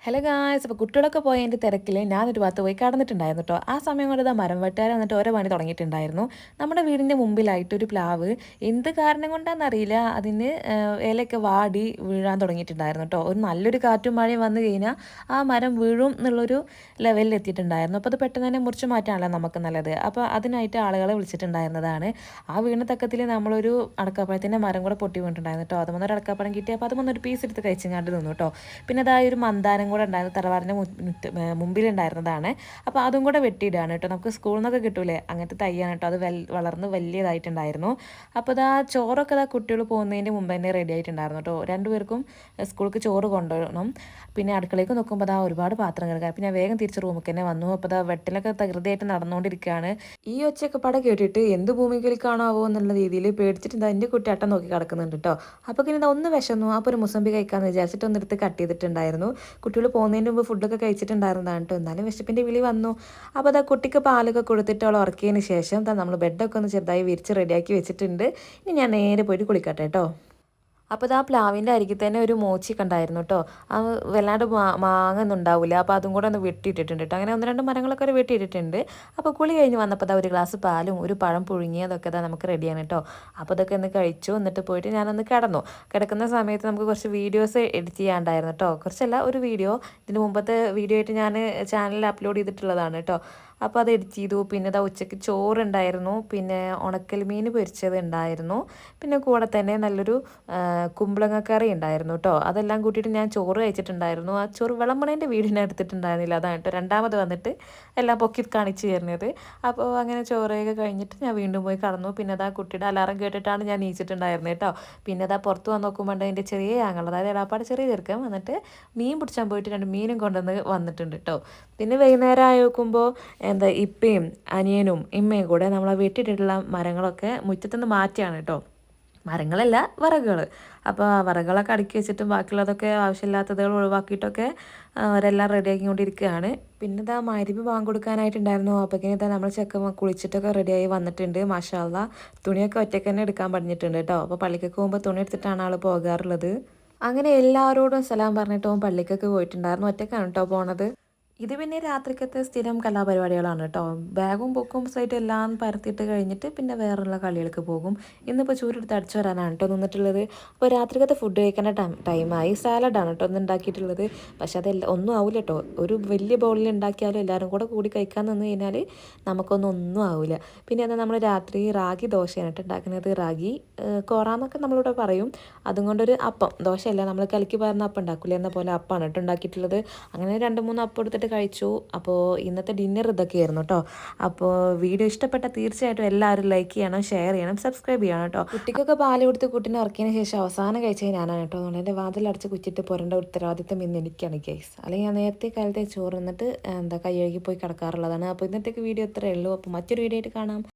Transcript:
Hello guys, അപ്പോൾ കുട്ടികളൊക്കെ പോയതിൻ്റെ തിരക്കിൽ ഞാനൊരു ഭാഗത്ത് പോയി കടന്നിട്ടുണ്ടായിരുന്നു കേട്ടോ. ആ സമയം കൊണ്ട് ഇതാ മരം വെട്ടുകാർ വന്നിട്ട് ഓരോ പണി തുടങ്ങിയിട്ടുണ്ടായിരുന്നു. നമ്മുടെ വീടിൻ്റെ മുമ്പിലായിട്ടൊരു പ്ലാവ് എന്ത് കാരണം കൊണ്ടാണെന്നറിയില്ല അതിന് ഇലയൊക്കെ വാടി വീഴാൻ തുടങ്ങിയിട്ടുണ്ടായിരുന്നു കേട്ടോ. ഒരു നല്ലൊരു കാറ്റും മഴയും വന്നു കഴിഞ്ഞാൽ ആ മരം വീഴും എന്നുള്ളൊരു ലെവലിൽ എത്തിയിട്ടുണ്ടായിരുന്നു. അപ്പോൾ അത് പെട്ടെന്ന് തന്നെ മുറിച്ച് മാറ്റാണല്ലോ നമുക്ക് നല്ലത്. അപ്പോൾ അതിനായിട്ട് ആളുകളെ വിളിച്ചിട്ടുണ്ടായിരുന്നതാണ്. ആ വീണ തക്കത്തിൽ നമ്മളൊരു അടക്കാപ്പഴത്തിൻ്റെ മരം കൂടെ പൊട്ടി വീണിട്ടുണ്ടായിരുന്നു കേട്ടോ. അതുമൊന്നൊരു അടക്കാപ്പഴം കിട്ടി. അപ്പോൾ അതുമൊന്നൊരു പീസ് എടുത്ത് കഴിച്ചങ്ങാണ്ട് നിന്നു കേട്ടോ. പിന്നെ അതായത് ഒരു മന്ദാരം കൂടെ ഉണ്ടായിരുന്നു, തറവാടിൻ്റെ മുമ്പിലുണ്ടായിരുന്നതാണ്. അപ്പോൾ അതും കൂടെ വെട്ടിയിടുകയാണ് കേട്ടോ. നമുക്ക് സ്കൂളിൽ നിന്നൊക്കെ കിട്ടൂലേ അങ്ങനത്തെ തയ്യാണ് കേട്ടോ. അത് വളർന്ന് വലിയതായിട്ടുണ്ടായിരുന്നു. അപ്പോൾ ഇതാ ചോറൊക്കെ ഇതാ കുട്ടികൾ പോകുന്നതിൻ്റെ മുമ്പ് തന്നെ റെഡി ആയിട്ടുണ്ടായിരുന്നു കേട്ടോ. രണ്ടുപേർക്കും സ്കൂൾക്ക് ചോറ് കൊണ്ടുവരണം. പിന്നെ അടുക്കളയ്ക്ക് നോക്കുമ്പോൾ അതാ ഒരുപാട് പാത്രം കിടക്കുക. പിന്നെ വേഗം തിരിച്ച് റൂമിൽ തന്നെ വന്നു. അപ്പോൾ അതാ വെട്ടിലൊക്കെ തകൃതിയായിട്ട് നടന്നുകൊണ്ടിരിക്കുകയാണ്. ഈ ഒച്ചയൊക്കെ പട കേട്ടിട്ട് എന്ത് ഭൂമികയിലേക്കാണാവോ എന്നുള്ള രീതിയിൽ പേടിച്ചിട്ട് എന്താ എൻ്റെ കുട്ടി അട്ടം നോക്കി കിടക്കുന്നുണ്ട് കേട്ടോ. അപ്പോൾ പിന്നെ ഒന്ന് വിശന്നു. അപ്പോൾ ഒരു മുസമ്പി കഴിക്കാമെന്ന് വിചാരിച്ചിട്ട് ഒന്നെടുത്ത് കട്ട് ചെയ്തിട്ടുണ്ടായിരുന്നു. കുട്ടികൾ പോകുന്നതിന് മുമ്പ് ഫുഡൊക്കെ കഴിച്ചിട്ടുണ്ടായിരുന്നതാണ് കേട്ടോ. എന്നാലും വിശപ്പിൻ്റെ വിളി വന്നു. അപ്പോൾ അതാ കുട്ടിക്ക് പാലൊക്കെ കൊടുത്തിട്ട് അവൾ ഉറക്കിയതിന് ശേഷം നമ്മൾ ബെഡൊക്കെ ഒന്ന് ചെറുതായി വിരിച്ച് റെഡിയാക്കി വെച്ചിട്ടുണ്ട്. ഇനി ഞാൻ നേരെ പോയിട്ട് കുളിക്കട്ടെ കേട്ടോ. അപ്പോൾ ഇത് ആ പ്ലാവിൻ്റെ അരികിൽ തന്നെ ഒരു മോച്ചിയൊക്കെ ഉണ്ടായിരുന്നു കേട്ടോ. അത് വല്ലാണ്ട് മാങ്ങൊന്നും ഉണ്ടാവില്ല. അപ്പോൾ അതും കൂടെ ഒന്ന് വെട്ടിയിട്ടിട്ടുണ്ട് കേട്ടോ. അങ്ങനെ ഒന്ന് രണ്ട് മരങ്ങളൊക്കെ ഒരു വെട്ടിയിട്ടിട്ടുണ്ട്. അപ്പോൾ കുളി കഴിഞ്ഞ് വന്നപ്പോൾ അതാ ഒരു ഗ്ലാസ് പാലും ഒരു പഴം പുഴുങ്ങിയതൊക്കെ അതാ നമുക്ക് റെഡിയാണ് കേട്ടോ. അപ്പോൾ അതൊക്കെ ഒന്ന് കഴിച്ചു. എന്നിട്ട് പോയിട്ട് ഞാനൊന്ന് കിടന്നു. കിടക്കുന്ന സമയത്ത് നമുക്ക് കുറച്ച് വീഡിയോസ് എഡിറ്റ് ചെയ്യാണ്ടായിരുന്നു കേട്ടോ. കുറച്ചല്ല, ഒരു വീഡിയോ ഇതിന് മുമ്പത്തെ വീഡിയോ ആയിട്ട് ഞാൻ ചാനലിൽ അപ്ലോഡ് ചെയ്തിട്ടുള്ളതാണ് കേട്ടോ. അപ്പോൾ അത് എഡിറ്റ് ചെയ്തു. പിന്നെ ഇതാ ഉച്ചയ്ക്ക് ചോറുണ്ടായിരുന്നു, പിന്നെ ഉണക്കൽ മീൻ പൊരിച്ചത് ഉണ്ടായിരുന്നു, പിന്നെ കൂടെ തന്നെ നല്ലൊരു കുമ്പളങ്ങക്കറി ഉണ്ടായിരുന്നു കേട്ടോ. അതെല്ലാം കൂട്ടിയിട്ട് ഞാൻ ചോറ് കഴിച്ചിട്ടുണ്ടായിരുന്നു. ആ ചോറ് വിളമ്പണേൻ്റെ വീഡിയോ ഞാൻ എടുത്തിട്ടുണ്ടായിരുന്നില്ല, അതാണ് കേട്ടോ രണ്ടാമത് വന്നിട്ട് എല്ലാം പൊക്കി കാണിച്ചു തരുന്നത്. അപ്പോൾ അങ്ങനെ ചോറൊക്കെ കഴിഞ്ഞിട്ട് ഞാൻ വീണ്ടും പോയി കടന്നു. പിന്നെ അതാ കുട്ടിയുടെ അലാറം കേട്ടിട്ടാണ് ഞാൻ നീച്ചിട്ടുണ്ടായിരുന്നത് കേട്ടോ. പിന്നെ അതാ പുറത്ത് വന്ന് നോക്കുമ്പോൾ എൻ്റെ ചെറിയ ആങ്ങൾ, അതായത് എടാപ്പാട് ചെറിയ ചെറുക്കൻ വന്നിട്ട് മീൻ പിടിച്ചാൻ പോയിട്ട് 2 മീനും കൊണ്ടുവന്ന് വന്നിട്ടുണ്ട് കേട്ടോ. പിന്നെ വൈകുന്നേരം ആയി നോക്കുമ്പോൾ എന്താ ഇപ്പയും അനിയനും ഇമ്മയും കൂടെ നമ്മളെ വെട്ടിയിട്ടുള്ള മരങ്ങളൊക്കെ മുറ്റത്തുനിന്ന് മാറ്റിയാണ് കേട്ടോ. മരങ്ങളല്ല, വിറകുകൾ. അപ്പോൾ ആ വിറകുകളൊക്കെ അടുക്കി വെച്ചിട്ടും ബാക്കിയുള്ളതൊക്കെ ആവശ്യമില്ലാത്തതുകൾ ഒഴിവാക്കിയിട്ടൊക്കെ അവരെല്ലാം റെഡിയാക്കിക്കൊണ്ടിരിക്കുകയാണ്. പിന്നെ ഇതാ മഗ്‌രിബ് ബാങ്ക് കൊടുക്കാനായിട്ടുണ്ടായിരുന്നു. അപ്പോഴേക്കും ഇതാ നമ്മൾ ചെക്കൻ കുളിച്ചിട്ടൊക്കെ റെഡിയായി വന്നിട്ടുണ്ട്. മാഷാ അല്ലാ, തുണിയൊക്കെ ഒറ്റയ്ക്ക് തന്നെ എടുക്കാൻ പറഞ്ഞിട്ടുണ്ട് കേട്ടോ. അപ്പോൾ പള്ളിക്കൊക്കെ പോകുമ്പോൾ തുണി എടുത്തിട്ടാണ് ആൾ പോകാറുള്ളത്. അങ്ങനെ എല്ലാവരോടും സലാം പറഞ്ഞിട്ട് പള്ളിക്കൊക്കെ പോയിട്ടുണ്ടായിരുന്നു. ഒറ്റയ്ക്കാണ് കേട്ടോ പോണത്. ഇത് പിന്നെ രാത്രിക്കത്തെ സ്ഥിരം കലാപരിപാടികളാണ് കേട്ടോ. ബാഗും ബുക്കും സൈറ്റും എല്ലാം പരത്തിയിട്ട് കഴിഞ്ഞിട്ട് പിന്നെ വേറെയുള്ള കളികൾക്ക് പോകും. ഇന്നിപ്പോൾ ചൂരെടുത്ത് അടിച്ചു വരാനാണ് കേട്ടോ നിന്നിട്ടുള്ളത്. അപ്പോൾ രാത്രിക്കത്തെ ഫുഡ് കഴിക്കേണ്ട ടൈമായി. സാലഡാണ് കേട്ടോ ഒന്ന് ഉണ്ടാക്കിയിട്ടുള്ളത്. പക്ഷെ അതെല്ലാം ഒന്നും ആവില്ല കേട്ടോ. ഒരു വലിയ ബൗളിൽ ഉണ്ടാക്കിയാലും എല്ലാവരും കൂടി കഴിക്കാൻ നിന്ന് കഴിഞ്ഞാൽ ഒന്നും ആവില്ല. പിന്നെ എന്നാൽ നമ്മൾ രാത്രി റാഗി ദോശയാണ് കേട്ടോ ഉണ്ടാക്കുന്നത്. റാഗി കോറാന്നൊക്കെ നമ്മളിവിടെ പറയും. അതും കൊണ്ടൊരു അപ്പം, ദോശയല്ല, നമ്മൾ കലക്കി പകർന്ന അപ്പം ഉണ്ടാക്കില്ല എന്ന പോലെ അപ്പമാണ് കേട്ടോ ഉണ്ടാക്കിയിട്ടുള്ളത്. അങ്ങനെ 2-3 അപ്പം എടുത്തിട്ട് കഴിച്ചു. അപ്പോൾ ഇന്നത്തെ ഡിന്നർ ഇതൊക്കെയായിരുന്നു കേട്ടോ. അപ്പോൾ വീഡിയോ ഇഷ്ടപ്പെട്ടാൽ തീർച്ചയായിട്ടും എല്ലാവരും ലൈക്ക് ചെയ്യണം, ഷെയർ ചെയ്യണം, സബ്സ്ക്രൈബ് ചെയ്യണം കേട്ടോ. കുട്ടിക്കൊക്കെ പാല് കൊടുത്ത് കുട്ടീനെ ഉറക്കിയതിന് ശേഷം അവസാനം കഴിച്ചത് ഞാനാണ് കേട്ടോ. അതുകൊണ്ട് എൻ്റെ വാതിലടച്ച് കുറ്റിട്ട് പോരേണ്ട ഉത്തരവാദിത്തം ഇന്ന് എനിക്കാണ് ഗൈസ്. അല്ലെങ്കിൽ ഞാൻ നേരത്തെ കാലത്തെ ചോറ് എന്നിട്ട് കൈ കഴുകി പോയി കിടക്കാറുള്ളതാണ്. അപ്പോൾ ഇന്നത്തേക്ക് വീഡിയോ ഇത്രയേ ഉള്ളൂ. അപ്പോൾ മറ്റൊരു വീഡിയോ ആയിട്ട് കാണാം.